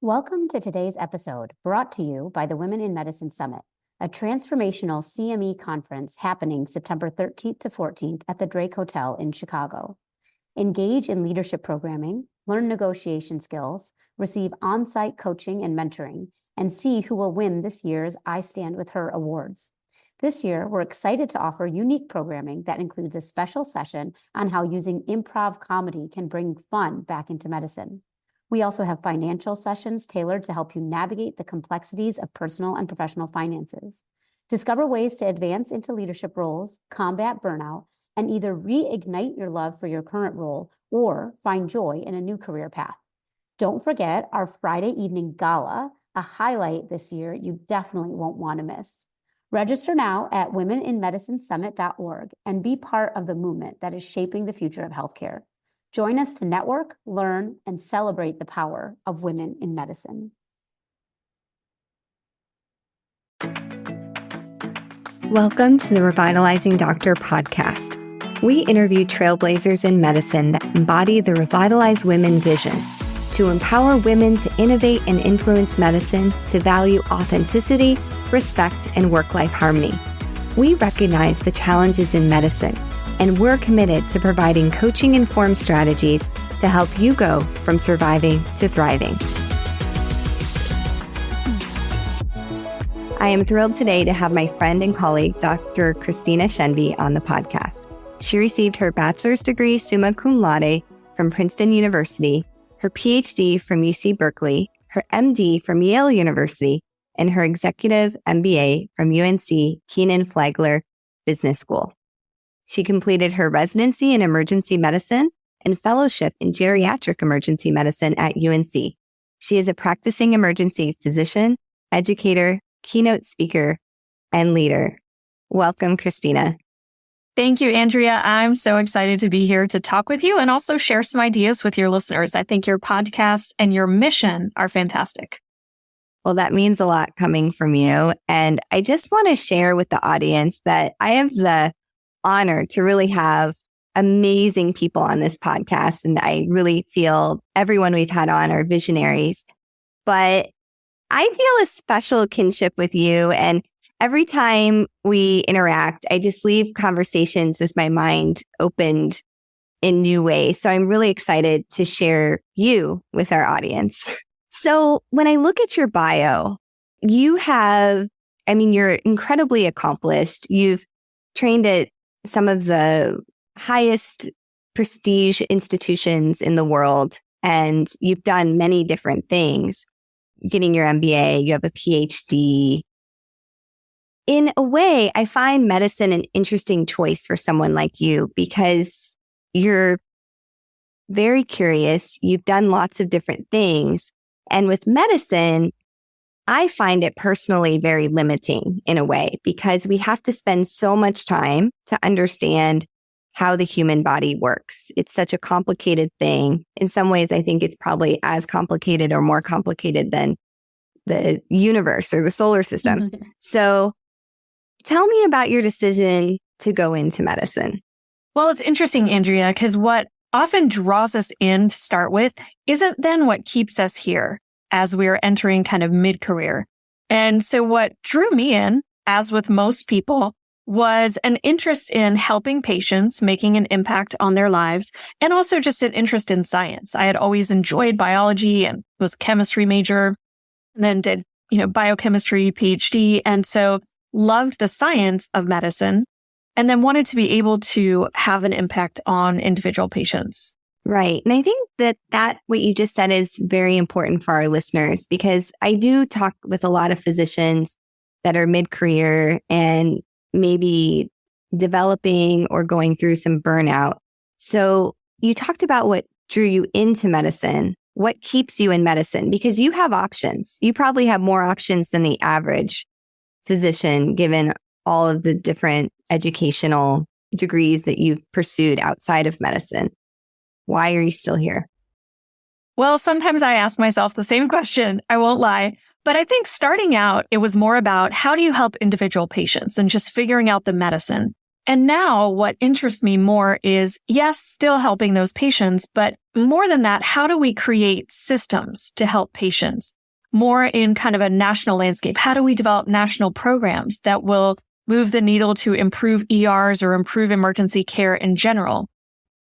Welcome to today's episode, brought to you by the Women in Medicine Summit, a transformational CME conference happening September 13th to 14th at the Drake Hotel in Chicago. Engage in leadership programming, learn negotiation skills, receive on-site coaching and mentoring, and see who will win this year's I Stand With Her awards. This year, we're excited to offer unique programming that includes a special session on how using improv comedy can bring fun back into medicine. We also have financial sessions tailored to help you navigate the complexities of personal and professional finances. Discover ways to advance into leadership roles, combat burnout, and either reignite your love for your current role or find joy in a new career path. Don't forget our Friday evening gala, a highlight this year you definitely won't want to miss. Register now at womeninmedicinesummit.org and be part of the movement that is shaping the future of healthcare. Join us to network, learn, and celebrate the power of women in medicine. Welcome to the Revitalizing Doctor podcast. We interview trailblazers in medicine that embody the Revitalize Women vision to empower women to innovate and influence medicine, to value authenticity, respect, and work-life harmony. We recognize the challenges in medicine, and we're committed to providing coaching-informed strategies to help you go from surviving to thriving. I am thrilled today to have my friend and colleague, Dr. Christina Shenvi, on the podcast. She received her bachelor's degree summa cum laude from Princeton University, her PhD from UC Berkeley, her MD from Yale University, and her executive MBA from UNC Kenan-Flagler Business School. She completed her residency in emergency medicine and fellowship in geriatric emergency medicine at UNC. She is a practicing emergency physician, educator, keynote speaker, and leader. Welcome, Christina. Thank you, Andrea. I'm so excited to be here to talk with you and also share some ideas with your listeners. I think your podcast and your mission are fantastic. Well, that means a lot coming from you. And I just want to share with the audience that I have the honor to really have amazing people on this podcast. And I really feel everyone we've had on are visionaries. But I feel a special kinship with you. And every time we interact, I just leave conversations with my mind opened in new ways. So I'm really excited to share you with our audience. So when I look at your bio, you're incredibly accomplished. You've trained at some of the highest prestige institutions in the world, and you've done many different things. Getting your MBA, you have a PhD. In a way, I find medicine an interesting choice for someone like you because you're very curious. You've done lots of different things. And with medicine, I find it personally very limiting in a way because we have to spend so much time to understand how the human body works. It's such a complicated thing. In some ways, I think it's probably as complicated or more complicated than the universe or the solar system. So tell me about your decision to go into medicine. Well, it's interesting, Andrea, because what often draws us in to start with isn't then what keeps us here as we're entering kind of mid-career. And so what drew me in, as with most people, was an interest in helping patients, making an impact on their lives, and also just an interest in science. I had always enjoyed biology and was a chemistry major, and then did, biochemistry PhD. And so loved the science of medicine, and then wanted to be able to have an impact on individual patients. Right. And I think that what you just said is very important for our listeners, because I do talk with a lot of physicians that are mid-career and maybe developing or going through some burnout. So you talked about what drew you into medicine. What keeps you in medicine? Because you have options. You probably have more options than the average physician, given all of the different educational degrees that you've pursued outside of medicine. Why are you still here? Well, sometimes I ask myself the same question. I won't lie. But I think starting out, it was more about how do you help individual patients and just figuring out the medicine. And now what interests me more is, yes, still helping those patients, but more than that, how do we create systems to help patients more in kind of a national landscape? How do we develop national programs that will move the needle to improve ERs or improve emergency care in general?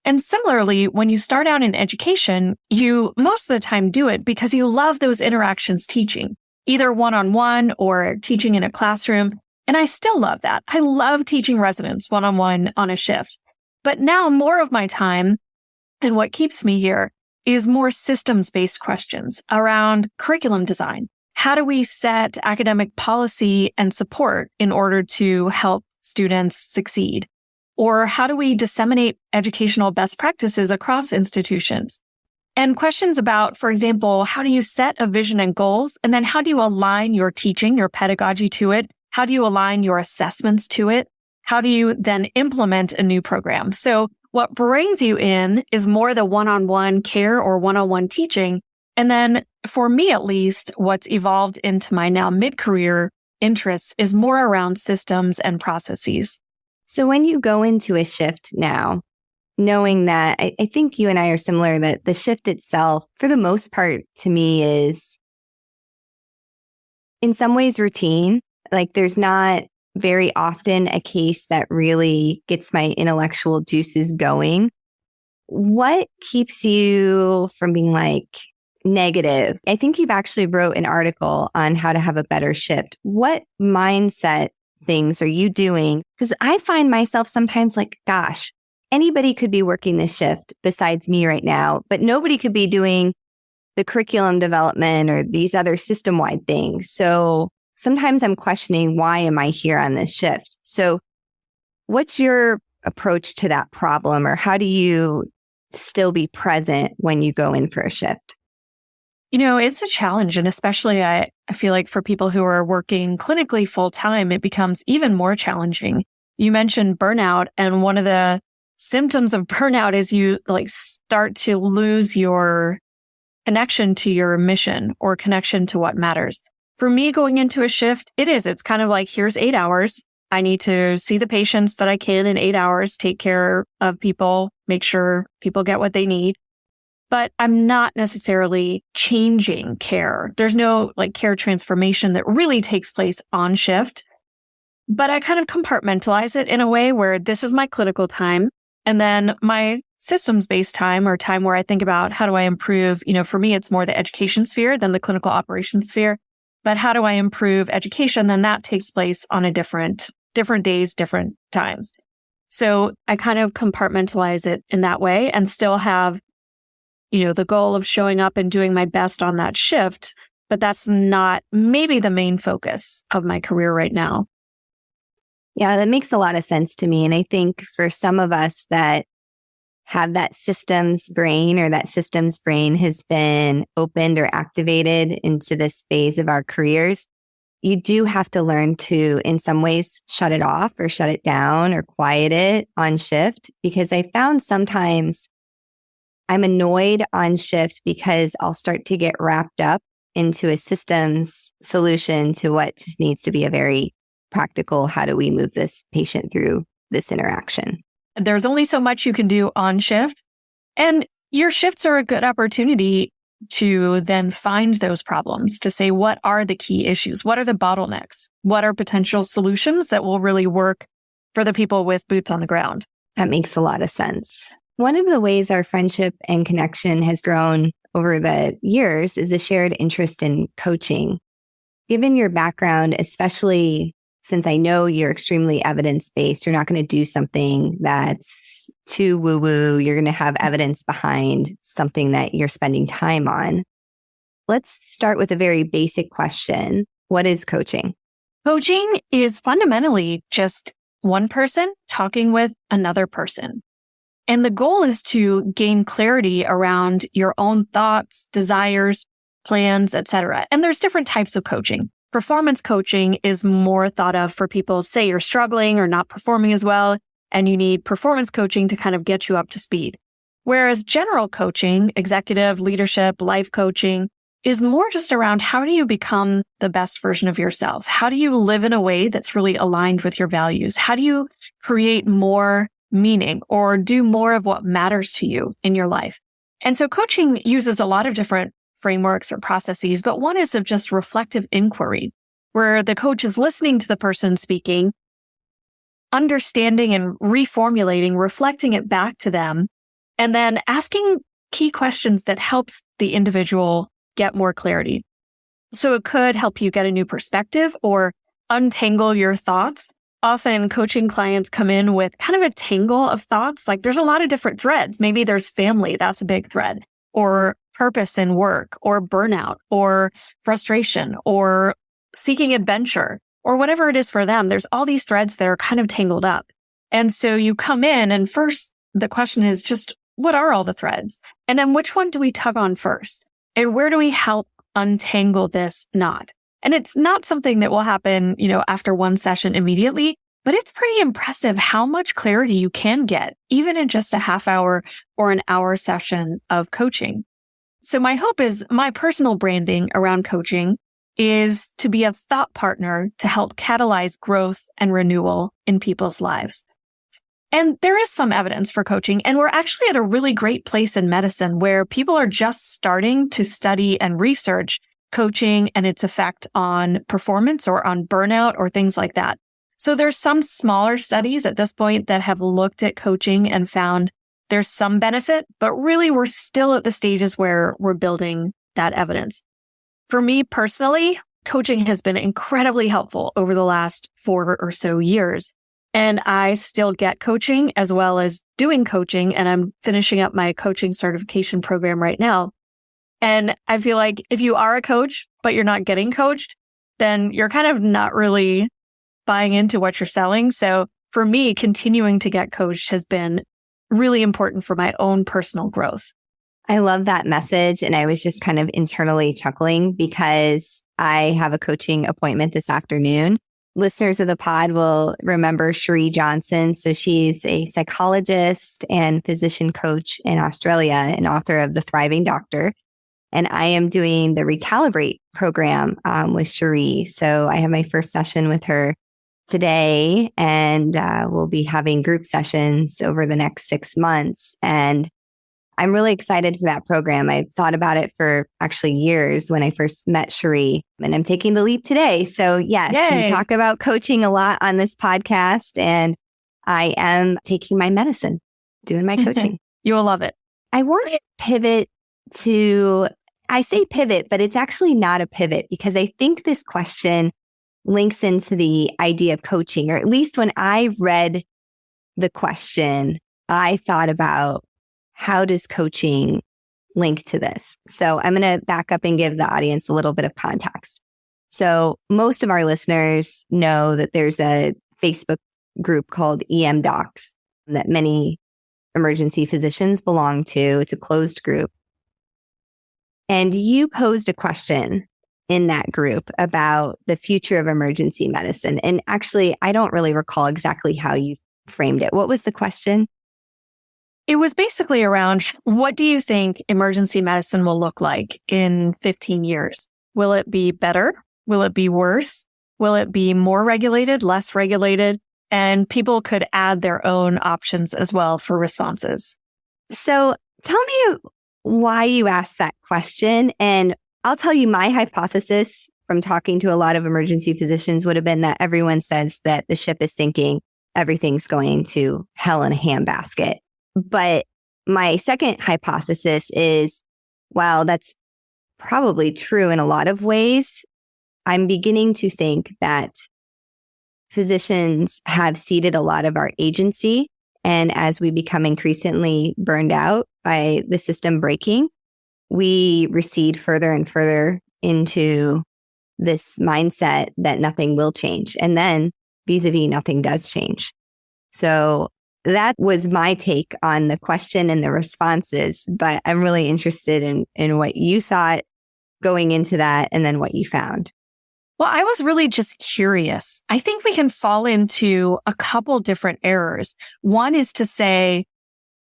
And similarly, when you start out in education, you most of the time do it because you love those interactions teaching, either one-on-one or teaching in a classroom. And I still love that. I love teaching residents one-on-one on a shift. But now more of my time and what keeps me here is more systems-based questions around curriculum design. How do we set academic policy and support in order to help students succeed? Or how do we disseminate educational best practices across institutions? And questions about, for example, how do you set a vision and goals? And then how do you align your teaching, your pedagogy to it? How do you align your assessments to it? How do you then implement a new program? So what brings you in is more the one-on-one care or one-on-one teaching. And then for me, at least, what's evolved into my now mid-career interests is more around systems and processes. So when you go into a shift now, knowing that I think you and I are similar, that the shift itself, for the most part, to me is in some ways routine. Like there's not very often a case that really gets my intellectual juices going. What keeps you from being like negative? I think you've actually wrote an article on how to have a better shift. What mindset things are you doing? Because I find myself sometimes like, gosh, anybody could be working this shift besides me right now, but nobody could be doing the curriculum development or these other system-wide things. So sometimes I'm questioning, why am I here on this shift? So what's your approach to that problem, or how do you still be present when you go in for a shift? You know, it's a challenge. And especially I feel like for people who are working clinically full time, it becomes even more challenging. You mentioned burnout, and one of the symptoms of burnout is you like start to lose your connection to your mission or connection to what matters. For me, going into a shift, it's kind of like, here's 8 hours. I need to see the patients that I can in 8 hours, take care of people, make sure people get what they need. But I'm not necessarily changing care. There's no like care transformation that really takes place on shift. But I kind of compartmentalize it in a way where this is my clinical time. And then my systems-based time, or time where I think about how do I improve, for me, it's more the education sphere than the clinical operations sphere. But how do I improve education? Then that takes place on a different days, different times. So I kind of compartmentalize it in that way and still have the goal of showing up and doing my best on that shift, but that's not maybe the main focus of my career right now. Yeah, that makes a lot of sense to me. And I think for some of us that have that systems brain, or that systems brain has been opened or activated into this phase of our careers, you do have to learn to, in some ways, shut it off or shut it down or quiet it on shift. Because I found sometimes I'm annoyed on shift because I'll start to get wrapped up into a systems solution to what just needs to be a very practical, how do we move this patient through this interaction? There's only so much you can do on shift. And your shifts are a good opportunity to then find those problems, to say, what are the key issues? What are the bottlenecks? What are potential solutions that will really work for the people with boots on the ground? That makes a lot of sense. One of the ways our friendship and connection has grown over the years is the shared interest in coaching. Given your background, especially since I know you're extremely evidence-based, you're not going to do something that's too woo-woo. You're going to have evidence behind something that you're spending time on. Let's start with a very basic question. What is coaching? Coaching is fundamentally just one person talking with another person. And the goal is to gain clarity around your own thoughts, desires, plans, etc. And there's different types of coaching. Performance coaching is more thought of for people, say you're struggling or not performing as well, and you need performance coaching to kind of get you up to speed. Whereas general coaching, executive, leadership, life coaching, is more just around how do you become the best version of yourself? How do you live in a way that's really aligned with your values? How do you create more meaning or do more of what matters to you in your life? And so coaching uses a lot of different frameworks or processes, but one is of just reflective inquiry, where the coach is listening to the person speaking, understanding and reformulating, reflecting it back to them, and then asking key questions that helps the individual get more clarity. So it could help you get a new perspective or untangle your thoughts. Often coaching clients come in with kind of a tangle of thoughts. Like there's a lot of different threads. Maybe there's family. That's a big thread, or purpose in work, or burnout, or frustration, or seeking adventure, or whatever it is for them. There's all these threads that are kind of tangled up. And so you come in and first the question is just, what are all the threads? And then which one do we tug on first? And where do we help untangle this knot? And it's not something that will happen, after one session immediately, but it's pretty impressive how much clarity you can get, even in just a half hour or an hour session of coaching. So my hope is my personal branding around coaching is to be a thought partner to help catalyze growth and renewal in people's lives. And there is some evidence for coaching, and we're actually at a really great place in medicine where people are just starting to study and research coaching and its effect on performance or on burnout or things like that. So there's some smaller studies at this point that have looked at coaching and found there's some benefit, but really we're still at the stages where we're building that evidence. For me personally, coaching has been incredibly helpful over the last 4 or so years. And I still get coaching as well as doing coaching. And I'm finishing up my coaching certification program right now. And I feel like if you are a coach, but you're not getting coached, then you're kind of not really buying into what you're selling. So for me, continuing to get coached has been really important for my own personal growth. I love that message. And I was just kind of internally chuckling because I have a coaching appointment this afternoon. Listeners of the pod will remember Cherie Johnson. So she's a psychologist and physician coach in Australia and author of The Thriving Doctor. And I am doing the Recalibrate program with Cherie. So I have my first session with her today, and we'll be having group sessions over the next 6 months. And I'm really excited for that program. I've thought about it for actually years when I first met Cherie, and I'm taking the leap today. So yes, Yay. We talk about coaching a lot on this podcast, and I am taking my medicine, doing my coaching. You will love it. I want to pivot to, I say pivot, but it's actually not a pivot because I think this question links into the idea of coaching, or at least when I read the question, I thought about how does coaching link to this? So I'm going to back up and give the audience a little bit of context. So most of our listeners know that there's a Facebook group called EM Docs that many emergency physicians belong to. It's a closed group. And you posed a question in that group about the future of emergency medicine. And actually, I don't really recall exactly how you framed it. What was the question? It was basically around, what do you think emergency medicine will look like in 15 years? Will it be better? Will it be worse? Will it be more regulated, less regulated? And people could add their own options as well for responses. So tell me why you asked that question. And I'll tell you my hypothesis from talking to a lot of emergency physicians would have been that everyone says that the ship is sinking. Everything's going to hell in a handbasket. But my second hypothesis is, while that's probably true in a lot of ways, I'm beginning to think that physicians have ceded a lot of our agency. And as we become increasingly burned out by the system breaking, we recede further and further into this mindset that nothing will change. And then vis-a-vis, nothing does change. So that was my take on the question and the responses, but I'm really interested in what you thought going into that and then what you found. Well, I was really just curious. I think we can fall into a couple different errors. One is to say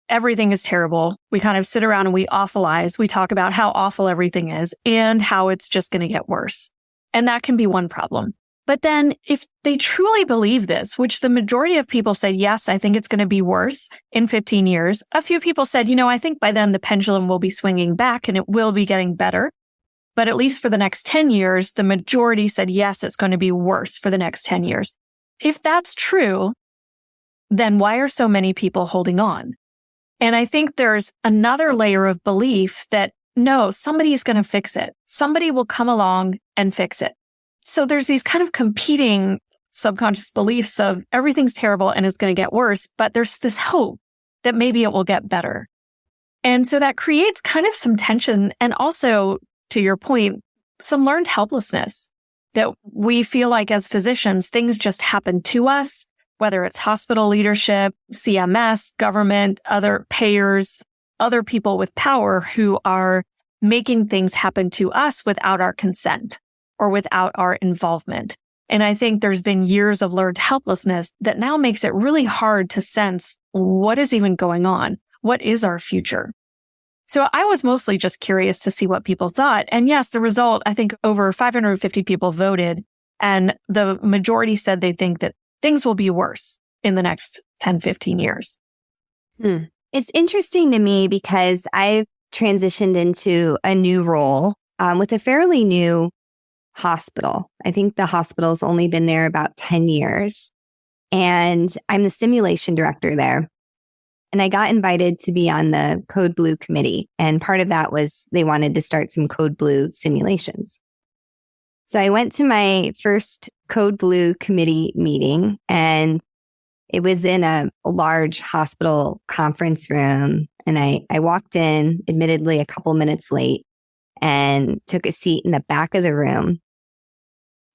everything is terrible. We kind of sit around and we awfulize. We talk about how awful everything is and how it's just going to get worse. And that can be one problem. But then if they truly believe this, which the majority of people said, yes, I think it's going to be worse in 15 years. A few people said, I think by then the pendulum will be swinging back and it will be getting better. But at least for the next 10 years, the majority said, yes, it's going to be worse for the next 10 years. If that's true, then why are so many people holding on? And I think there's another layer of belief that, no, somebody's going to fix it. Somebody will come along and fix it. So there's these kind of competing subconscious beliefs of everything's terrible and it's going to get worse, but there's this hope that maybe it will get better. And so that creates kind of some tension and also, to your point, some learned helplessness that we feel like as physicians, things just happen to us, whether it's hospital leadership, CMS, government, other payers, other people with power who are making things happen to us without our consent or without our involvement. And I think there's been years of learned helplessness that now makes it really hard to sense what is even going on. What is our future? So I was mostly just curious to see what people thought. And yes, the result, I think over 550 people voted, and the majority said they think that things will be worse in the next 10, 15 years. It's interesting to me because I've transitioned into a new role with a fairly new hospital. I think the hospital's only been there about 10 years. And I'm the simulation director there. And I got invited to be on the Code Blue committee. And part of that was they wanted to start some Code Blue simulations. So I went to my first Code Blue committee meeting, and it was in a large hospital conference room. And I walked in, admittedly, a couple minutes late, and took a seat in the back of the room.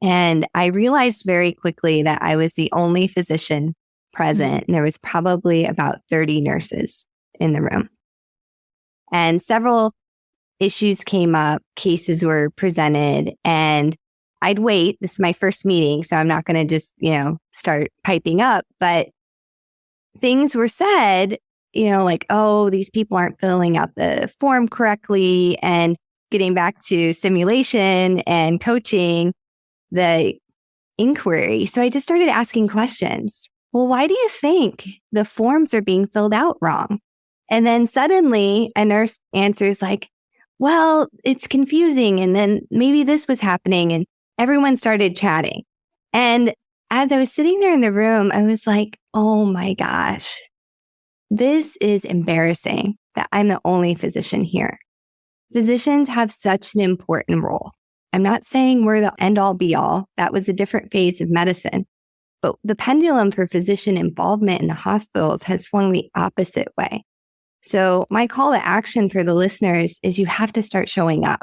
And I realized very quickly that I was the only physician present. And there was probably about 30 nurses in the room. And several issues came up, cases were presented, and I'd wait. This is my first meeting, so I'm not going to just, start piping up. But things were said, like, oh, these people aren't filling out the form correctly. And getting back to simulation and coaching, the inquiry. So I just started asking questions. Well, why do you think the forms are being filled out wrong? And then suddenly a nurse answers like, well, it's confusing. And then maybe this was happening. And everyone started chatting. And as I was sitting there in the room, I was like, oh my gosh, this is embarrassing that I'm the only physician here. Physicians have such an important role. I'm not saying we're the end all be all. That was a different phase of medicine. But the pendulum for physician involvement in the hospitals has swung the opposite way. So my call to action for the listeners is you have to start showing up.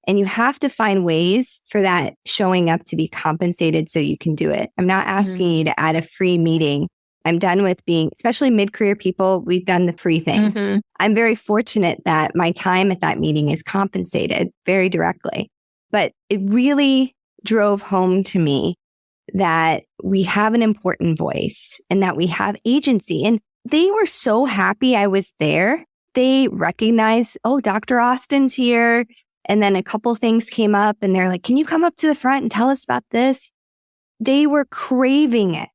And you have to find ways for that showing up to be compensated so you can do it. I'm not asking you to add a free meeting. I'm done with being, especially mid-career people, we've done the free thing. I'm very fortunate that my time at that meeting is compensated very directly. But it really drove home to me that we have an important voice and that we have agency. And they were so happy I was there. They recognized, oh, Dr. Austin's here. And then a couple things came up and they're like, can you come up to the front and tell us about this? They were craving it.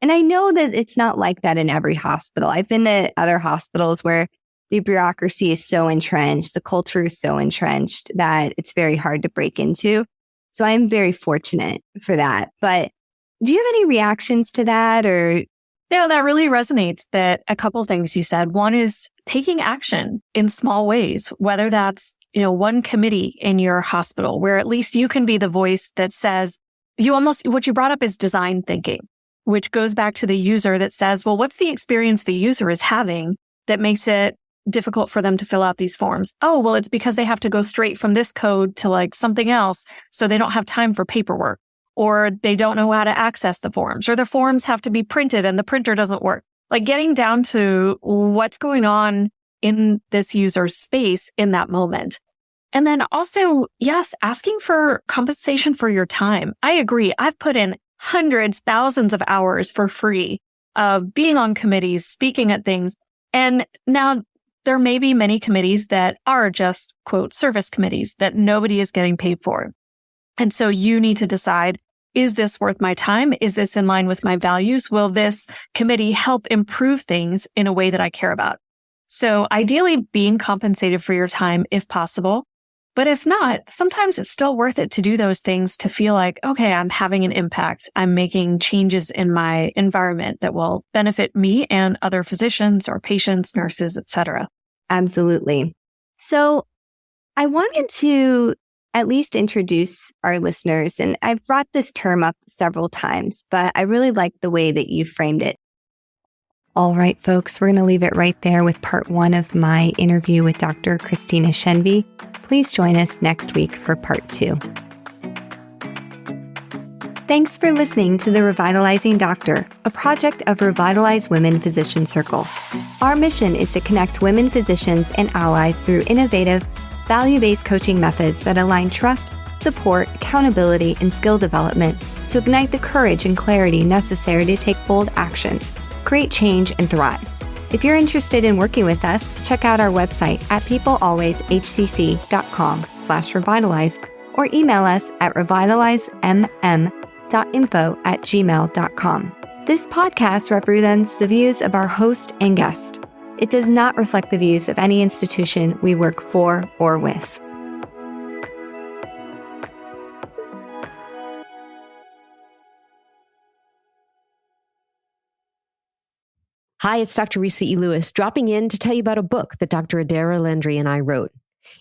And I know that it's not like that in every hospital. I've been to other hospitals where the bureaucracy is so entrenched, the culture is so entrenched that it's very hard to break into. So I'm very fortunate for that. But do you have any reactions to that or? No, that really resonates. That a couple things you said. One is taking action in small ways, whether that's, one committee in your hospital where at least you can be the voice that says what you brought up is design thinking, which goes back to the user that says, well, what's the experience the user is having that makes it difficult for them to fill out these forms? Oh, well, it's because they have to go straight from this code to like something else. So they don't have time for paperwork, or they don't know how to access the forms, or the forms have to be printed and the printer doesn't work. Like getting down to what's going on in this user's space in that moment. And then also, yes, asking for compensation for your time. I agree. I've put in hundreds, thousands of hours for free of being on committees, speaking at things. And now there may be many committees that are just, quote, service committees that nobody is getting paid for. And so you need to decide, is this worth my time? Is this in line with my values? Will this committee help improve things in a way that I care about? So ideally being compensated for your time if possible. But if not, sometimes it's still worth it to do those things to feel like, okay, I'm having an impact. I'm making changes in my environment that will benefit me and other physicians or patients, nurses, etc. Absolutely. So I wanted to at least introduce our listeners, and I've brought this term up several times, but I really like the way that you framed it. All right, folks, we're going to leave it right there with part 1 of my interview with Dr. Christina Shenvi. Please join us next week for part 2. Thanks for listening to The Revitalizing Doctor, a project of Revitalize Women Physician Circle. Our mission is to connect women physicians and allies through innovative, value-based coaching methods that align trust, support, accountability, and skill development to ignite the courage and clarity necessary to take bold actions, create change, and thrive. If you're interested in working with us, check out our website at peoplealwayshcc.com/revitalize or email us at revitalizemmm.info@gmail.com. This podcast represents the views of our host and guest. It does not reflect the views of any institution we work for or with. Hi, it's Dr. Risa E. Lewis, dropping in to tell you about a book that Dr. Adara Landry and I wrote.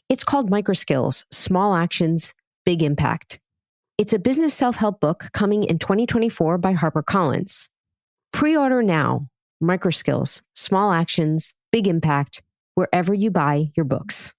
It's called Microskills, Small Actions, Big Impact. It's a business self-help book coming in 2024 by HarperCollins. Pre-order now. Microskills, Small Actions, Big Impact, wherever you buy your books.